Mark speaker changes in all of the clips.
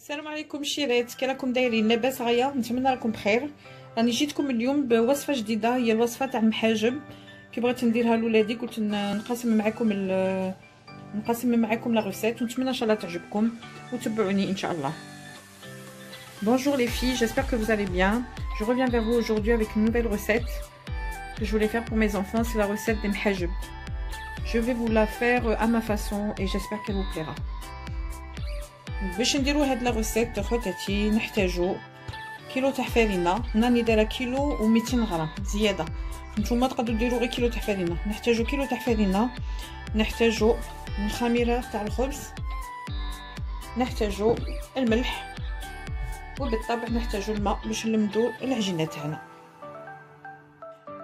Speaker 1: السلام عليكم شيرات، كي راكم دايرين؟ لاباس غايا؟ نتمنى راكم بخير. راني جيتكم اليوم بوصفه جديده، هي الوصفه تاع المحاجب. كي بغيت نديرها لولادي قلت نقسم معكم لا ريسيت، ونتمنى ان شاء الله تعجبكم وتبعوني ان شاء الله. Bonjour les filles, j'espère que vous allez bien. Je reviens vers vous aujourd'hui avec une nouvelle recette que je voulais faire pour mes enfants. C'est la recette des محاجب. Je vais vous la faire à ma façon et j'espère qu'elle vous plaira. باش نديرو هاد لا ريسيت خواتاتي نحتاجو كيلو تاع فرينه. راني دايره كيلو و200 غرام زياده، نتوما تقدروا ديروا غير كيلو تاع فرينه. نحتاجو كيلو تاع فرينه، نحتاجو الخميره تاع الخبز، نحتاجو الملح، وبالطبع نحتاجو الماء باش نلمدو العجينه تاعنا.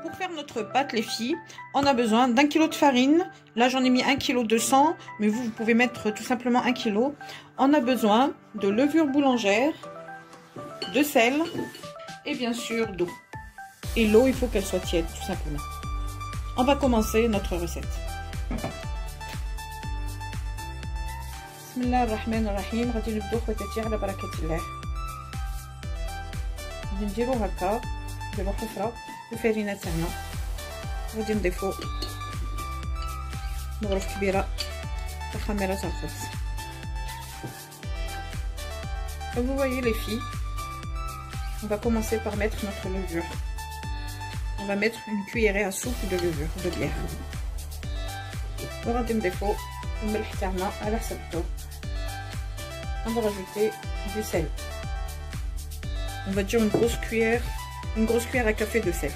Speaker 1: Pour faire notre pâte les filles, on a besoin d'un kilo de farine. Là j'en ai mis 1 kg 200, mais vous pouvez mettre tout simplement 1 kg. On a besoin de levure boulangère, de sel et bien sûr d'eau. Et l'eau, il faut qu'elle soit tiède tout simplement. On va commencer notre recette. Bismillahirrahmanirrahim. غادي نبداو خواتاتي على بركة الله. غادي نديرو هكا، نديرو حفرة الفرينه تاعنا، غادي نضيفو مغرف كبيره تاع خميره تاع الخبز. Vous voyez les filles, on va commencer par mettre notre levure. On va mettre une cuillerée à soupe de levure de bière. وغادي نضيفو الملح تاعنا على حسب الذوق. On va rajouter du sel. On va dire une grosse cuillère à café de sel.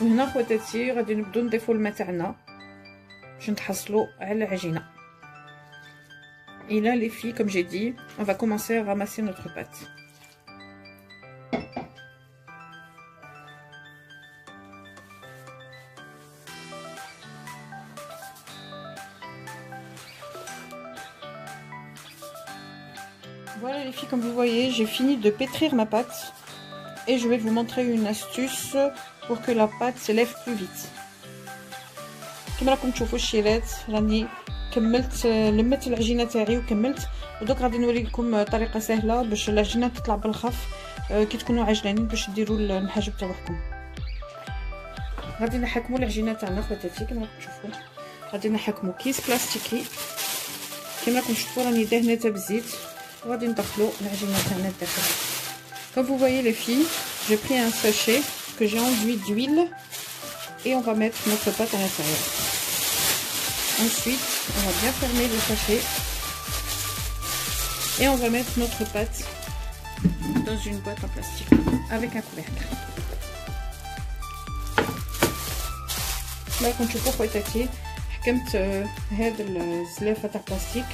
Speaker 1: وهنا خواتاتي غادي نبداو نضيفو الماء تاعنا باش نتحصلو على العجينه. Et là les filles, comme j'ai dit, on va commencer à ramasser notre pâte. Voilà les filles, comme vous voyez, j'ai fini de pétrir ma pâte et je vais vous montrer une astuce pour que la pâte s'élève plus vite. كما راكم تشوفوا الشيرات، راني لمت العجينه تاعي وكملت، ودوك غادي نوري لكم طريقه سهله باش العجينه تطلع بالخف كي تكونوا عجلانين باش ديروا المحاجب تاعكم. غادي نحكموا العجينه تاعنا خواتاتي كما راكم تشوفوا. غادي نحكموا كيس بلاستيكي كما راكم تشوفوا، راني دهنتها بالزيت، وغادي ندخلوا العجينه تاعنا الداخل. Comme vous voyez les filles, j'ai pris un sachet que j'ai enduit d'huile et on va mettre notre pâte à l'intérieur. Ensuite, on va bien fermer le sachet et on va mettre notre pâte dans une boîte en plastique avec un couvercle. Là, comme tu vois, خواتاتي حكمت هاد الزلافه تاع بلاستيك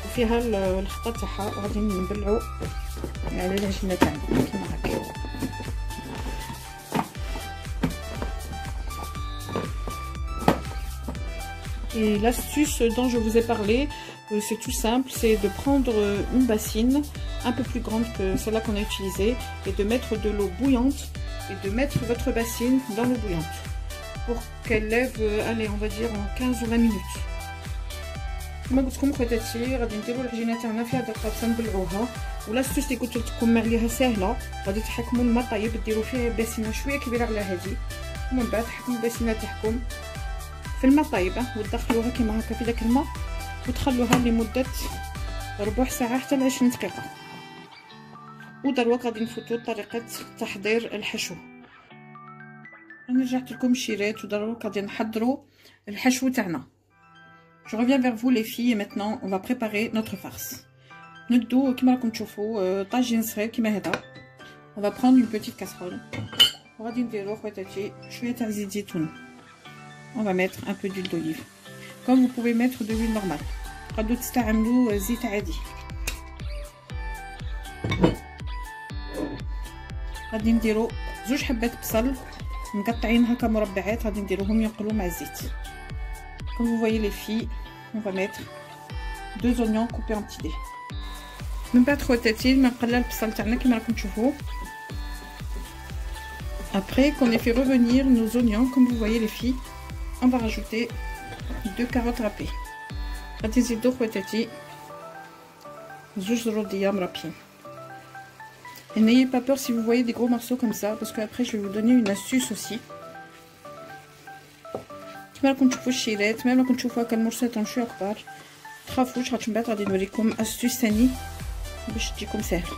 Speaker 1: وفيها الخطه تاعها، وغادي نبلعو على العجينه تاعنا كيما هكا. Et l'astuce dont je vous ai parlé, c'est tout simple, c'est de prendre une bassine un peu plus grande que celle-là qu'on a utilisée et de mettre de l'eau bouillante et de mettre votre bassine dans l'eau bouillante pour qu'elle lève, allez, on va dire en 15 ou 20 minutes. كما قلت لكم خواتاتي غادي نديروا العجينه تاعنا فيها دقه نبلعوها، ولاستوس اللي قلت لكم عليها سهله. غادي تحكموا الماء طيب، ديروا فيه باسينه شويه كبيره على هذه، ومن بعد تحكموا الباسينه تاعكم في الماء طيبه وتدخلوها كيما هكا في داك الماء وتخلوها لمده ربع ساعه حتى ل 20 دقيقه. ودروك غادي نفوتوا طريقه تحضير الحشو. انا رجعت لكم الشيرات ودروك غادي نحضروا الحشو تاعنا. Je reviens vers vous les filles et maintenant on va préparer notre farce. نبدو كيما راكم تشوفوا طاجين صغير كيما هذا. On va prendre une petite casserole وغادي نديرو خواتاتي شويه تاع زيت زيتون. On va mettre un peu d'huile d'olive. Comme vous pouvez mettre de l'huile normale. تقدروا تستعملوا زيت عادي. غادي نديرو 2 حبات بصل مقطعين هكا مربعات، غادي نديروهم ينقلوا مع الزيت. Comme vous voyez les filles, on va mettre 2 oignons coupés en petits dés. من بعد خواتاتي نقلل البصل تاعنا كيما راكم تشوفوا. Après qu'on ait fait revenir nos oignons, comme vous voyez les filles, on va rajouter 2 carottes râpées. غادي نزيدو خواتاتي زوج روديه مربيين. Et n'ayez pas peur si vous voyez des gros morceaux comme ça, parce qu'après je vais vous donner une astuce aussi. كما راكم تشوفوا الشيلات، ميم راكم تشوفوا هكا المرصات شويه كبار، تخافوش خاطر من بعد غادي نوريكم استوس ثاني باش تجيكم ساهله.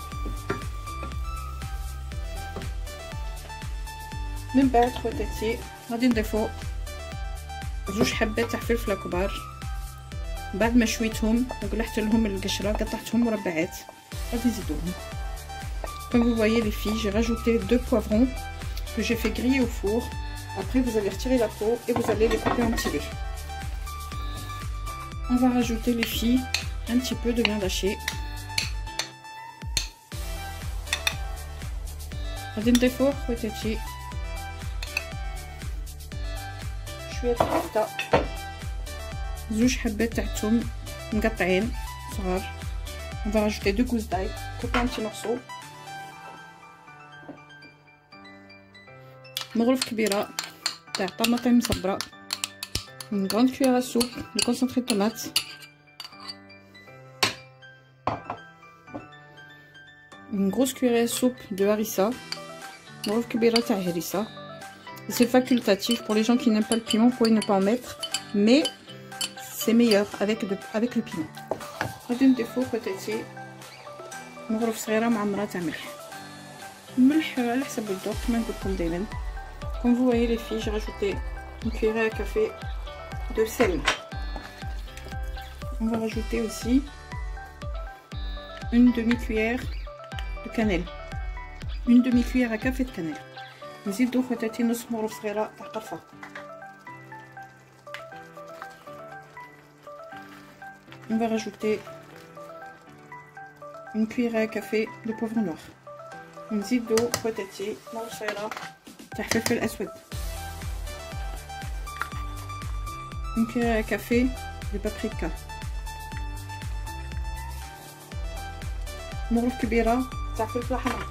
Speaker 1: من بعد خواتاتي غادي نضيفو زوج حبات تاع فلفله كبار، بعد ما شويتهم وقلحت لهم القشره قطعتهم مربعات غادي نزيدوهم. Comme vous voyez les filles, j'ai rajouté 2 poivrons que j'ai fait griller au four. Après vous allez retirer la peau et vous allez les couper en petits dés. On va rajouter les filles un petit peu de viande hachée. غادي نضيفو خواتاتي شويه الحفته، زوج حبات تاع الثوم مقطعين صغار. On va rajouter 2 gousses d'ail coupées en petits morceaux. مغرف كبيره تاع طماطم مصبره، une grande cuillère à soupe de concentré de tomate, une grosse cuillère à soupe de harissa, مغرف كبيره تاع harissa. C'est facultatif pour les gens qui n'aiment pas le piment, vous pouvez ne pas en mettre, mais c'est meilleur avec le piment. غادي نضيفو خواتاتي مغرف صغيره معمره تاع ملح. الملح على حسب الذوق كما نقول لكم دائما. Comme vous voyez les filles, j'ai rajouté une cuillère à café de sel. On va rajouter aussi une demi-cuillère de cannelle, une demi-cuillère à café de cannelle. نزيدو خواتاتي نص مغرف صغيره تاع قرفه. On va rajouter une cuillère à café de poivre noir. نزيدو خواتاتي مغرف صغيره تاع فلفل اسود، une cuillère à café de paprika، مغرف كبيره تاع فلفله حمراء.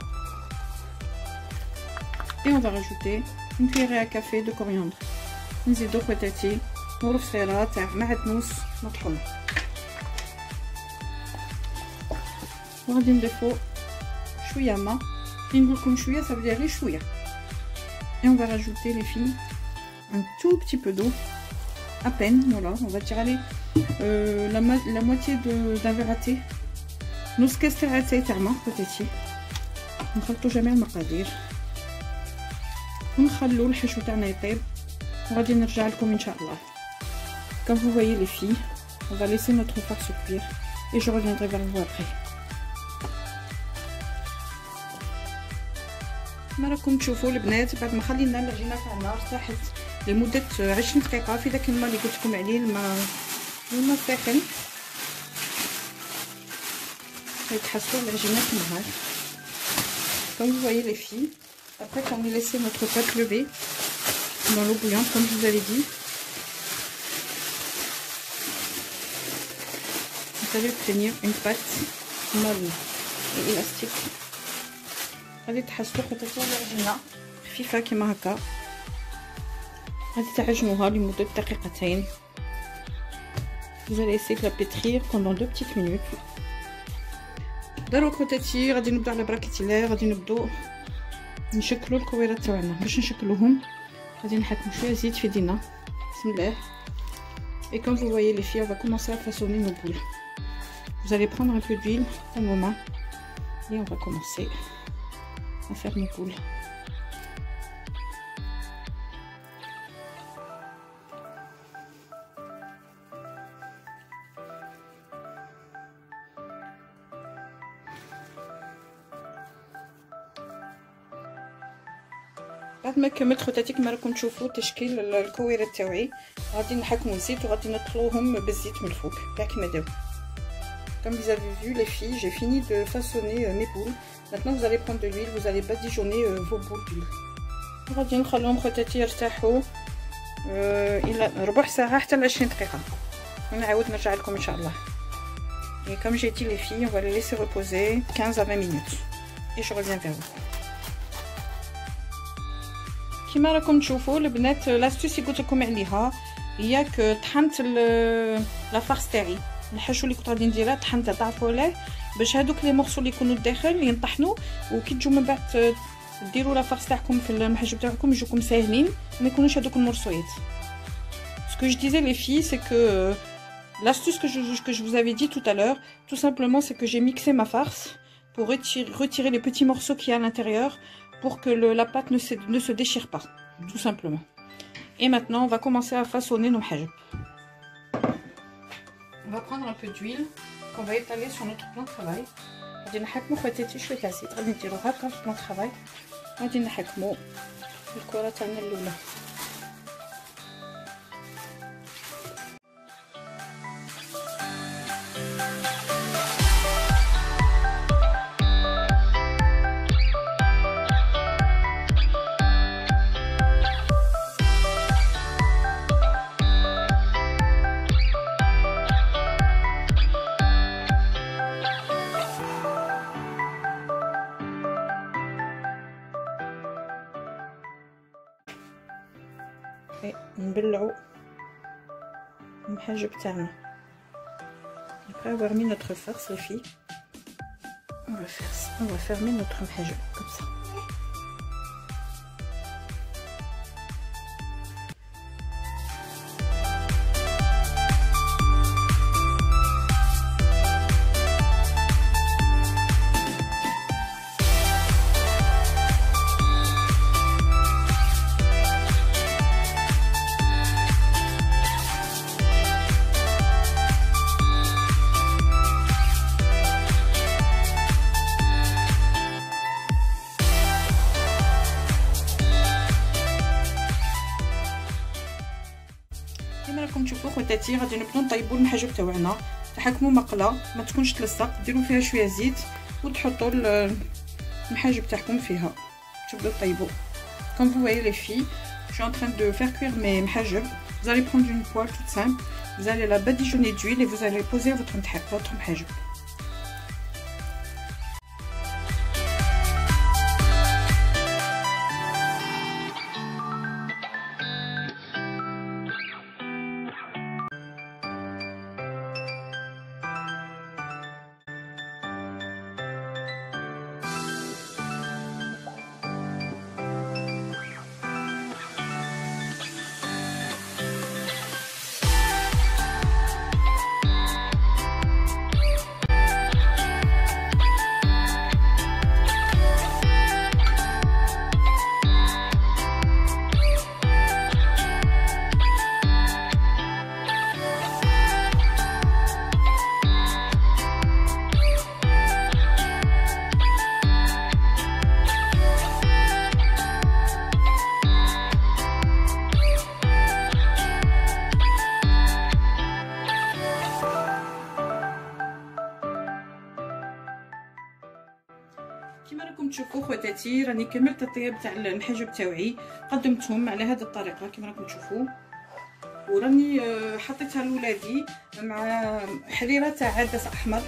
Speaker 1: Et on va rajouter une cuillère à café de coriandre. نزيدو خواتاتي مغرف صغيره تاع معدنوس مطحون. وغادي نضيفو شويه ما، نقول لكم شويه ça veut dire شويه. Et on va rajouter les filles un tout petit peu d'eau, à peine, voilà, on va tirer la moitié d'un verre à thé. نص كاس تاع اتاي تاع ما خواتاتي، نخلطو جميع المقادير ونخلو الحشو تاعنا يطيب وغادي نرجع لكم ان شاء الله. Comme vous voyez les filles, on va laisser notre farce cuire et je reviendrai vers vous après. كما راكم تشوفوا البنات بعد ما خلينا العجينه تاعنا ارتاحت لمده 20 دقيقه في داك الماء اللي قلت لكم عليه، الماء ساخن، يتحسوا العجينه في النهار. Comme vous voyez les filles, après qu'on ait laissé notre pâte lever dans l'eau bouillante comme je vous avais dit, vous allez obtenir une pâte molle et élastique. غادي تحسوا خواتاتي العجينه خفيفه كيما هكا، غادي تعجنوها لمده دقيقتين. Vous allez essayer de la pétrir pendant 2 petites minutes. داروا خواتاتي غادي نبداو على بركه الله، غادي نبداو نشكلوا الكويرات تاعنا. باش نشكلوهم غادي نحكموا شويه زيت في يدينا، بسم الله. Et comme vous voyez les filles, on va commencer à façonner nos boules. Vous allez prendre un peu d'huile dans vos mains et on va commencer à faire mes boules. بعد ما كملت خواتاتي كما راكم تشوفوا تشكيل الكويرات تاوعي، غادي نحكموا الزيت وغادي نطلوهم بالزيت من الفوق كاع كيما داو. Comme vous avez vu les filles, j'ai fini de façonner mes boules. Maintenant vous allez prendre de l'huile, vous allez badigeonner vos boules d'huile. غادي نخليهم خواتاتي يرتاحوا الى ربع ساعه حتى ل 20 دقيقه ونعاود نرجع لكم ان شاء الله. Et comme j'ai dit les filles, on va les laisser reposer 15 à 20 minutes et je reviens vers vous. كما راكم تشوفوا البنات لاستوس اللي قلت لكم عليها هي طحنت لا فارس تاعي الحشو اللي كنت غادي نديرها طحنت ضعفوا عليه باش هادوك لي مورسو اللي يكونوا الداخل ينطحنوا، وكي تجوا من بعد ديروا لا فارس تاعكم في المحشو تاعكم يجوكم ساهلين ما يكونوش هادوك المورسويات. Ce que je disais les filles, c'est que l'astuce que je vous avais dit tout à l'heure, tout simplement, c'est que j'ai mixé ma farce pour retirer les petits morceaux qu'il y a à l'intérieur pour que la pâte ne se déchire pas, tout simplement. Et maintenant, on va commencer à façonner nos hajb. On va prendre un peu d'huile qu'on va étaler sur notre plan de travail. غادي نحكمو خواتاتي شويه تاع زيت، غادي نديرو هكا في بلان طرافاي، غادي نحكمو الكره تاعنا الاولى. نبلعو المحاجب تاعنا. Après avoir mis notre farce les filles, on va fermer notre محاجب comme ça. كما راكم تشوفوا خواتاتي غادي نبداو نطيبوا المحاجب تاعنا. تحكموا مقله ما تكونش تلصق، ديروا فيها شويه زيت وتحطوا المحاجب تاعكم فيها تبداو طيبوا. Comme vous voyez les filles, je suis en train de faire cuire mes محاجب. Vous allez prendre une poêle toute simple, vous allez la badigeonner d'huile et vous allez poser votre محاجب. كما راكم تشوفوا خواتاتي راني كملت الطياب تاع المحاجب تاوعي، قدمتهم على هذه الطريقه كما راكم تشوفوا، وراني حطيتها لولادي مع حريره تاع عدس احمر،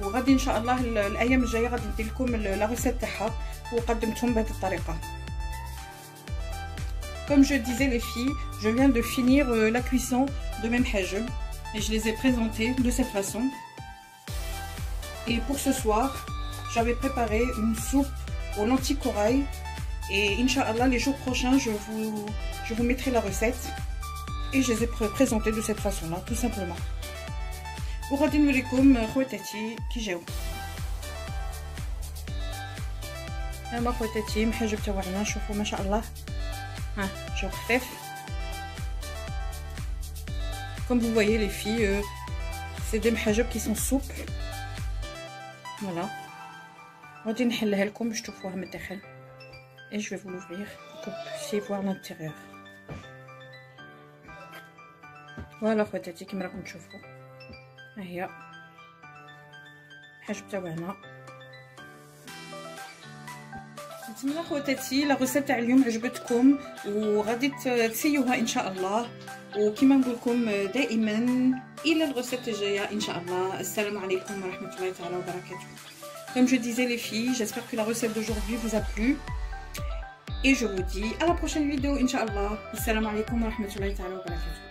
Speaker 1: وغادي ان شاء الله الايام الجايه غادي ندير لكم لا ريسيت تاعها وقدمتهم بهذه الطريقه. Comme je disais les filles, je viens de finir la cuisson de mes محاجب et je les ai présentés de cette façon. Et pour ce soir, j'avais préparé une soupe aux lentilles corail et Inch'Allah les jours prochains je vous mettrai la recette et je les ai présentées de cette façon là tout simplement. وغادي نوريكم خواتاتي كي جاو. هما خواتاتي محاجب تاعنا شوفوا ما شاء الله ها جاو خفيف. Comme vous voyez les filles, c'est des محاجب qui sont souples. Voilà. غادي نحلها لكم باش تشوفوها من الداخل et je vais vous l'ouvrir pour que vous puissiez voir l'intérieur. Voilà خواتاتي كما راكم تشوفوا ها هي الحاجب تاعنا. نتمنى خواتاتي لا روسيت تاع اليوم عجبتكم وغادي تسيوها ان شاء الله، وكما نقول لكم دائما الى الروسيت الجايه ان شاء الله. السلام عليكم ورحمه الله تعالى وبركاته. Comme je disais les filles, j'espère que la recette d'aujourd'hui vous a plu. Et je vous dis à la prochaine vidéo, Inch'Allah. Assalamu alaikum wa rahmatullahi ta'ala wa barakatuh.